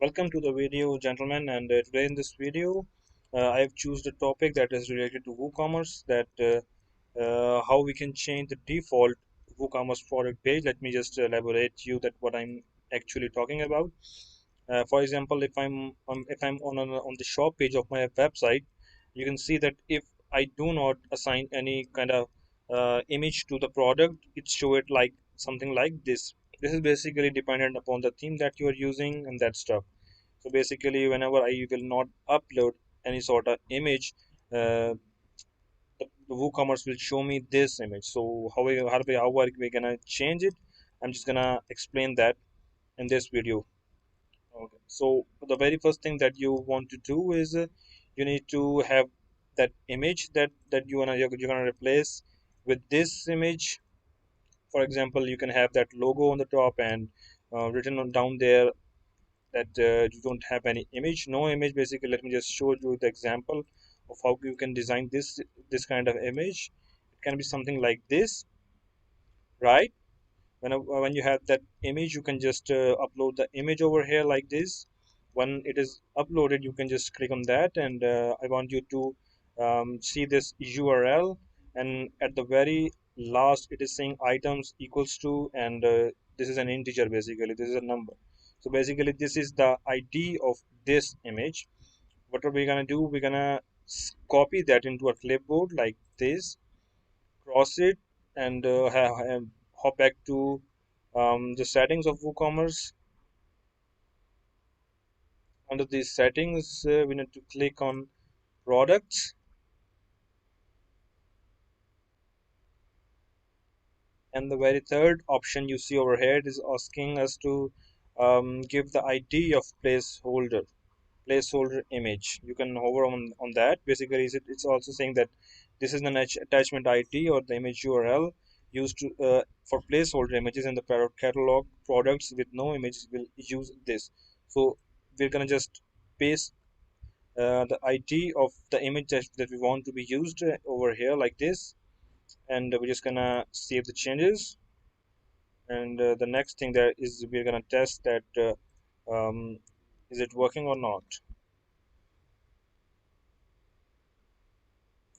Welcome to the video, gentlemen. And today in this video, I have choose the topic that is related to WooCommerce. How we can change the default WooCommerce product page. Let me just elaborate you that what I'm actually talking about. For example, if I'm on the shop page of my website, you can see that if I do not assign any kind of image to the product, it show it like something like this. This is basically dependent upon the theme that you are using and that stuff. So basically, whenever I will not upload any sort of image, the WooCommerce will show me this image. So how are we gonna change it? I'm just gonna explain that in this video. Okay. So the very first thing that you want to do is you need to have that image that you're gonna replace with this image. For example, you can have that logo on the top and written on down there that you don't have any image, no image. Basically, let me just show you the example of how you can design this kind of image. It can be something like this, right? When you have that image, you can just upload the image over here like this. When it is uploaded, you can just click on that, and I want you to see this URL, and at the very last it is saying items equals to, and this is an integer. Basically, this is a number. So basically, this is the ID of this image. What are we gonna do? We're gonna copy that into a clipboard like this, cross it, and hop back to the settings of WooCommerce. Under these settings, we need to click on products, and the very third option you see over here is asking us to give the ID of placeholder image. You can hover on that. Basically, it's also saying that this is an attachment ID or the image URL used for placeholder images, and the parent catalog products with no images will use this. So we're gonna just paste the ID of the image that we want to be used over here like this, and we're just gonna save the changes. And the next thing that is we're gonna test that is it working or not.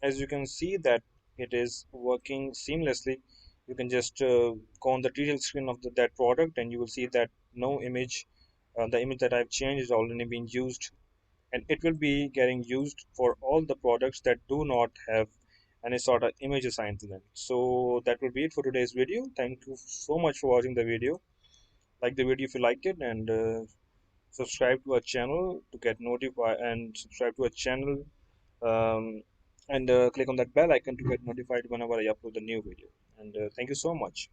As you can see that it is working seamlessly. You can just go on the detail screen of that product, and you will see that no image, the image that I've changed is already being used, and it will be getting used for all the products that do not have any sort of image assigned to them. So that will be it for today's video. Thank you so much for watching the video. Like the video if you liked it, and subscribe to our channel to get notified, and subscribe to our channel, um, and click on that bell icon to get notified whenever I upload a new video. And thank you so much.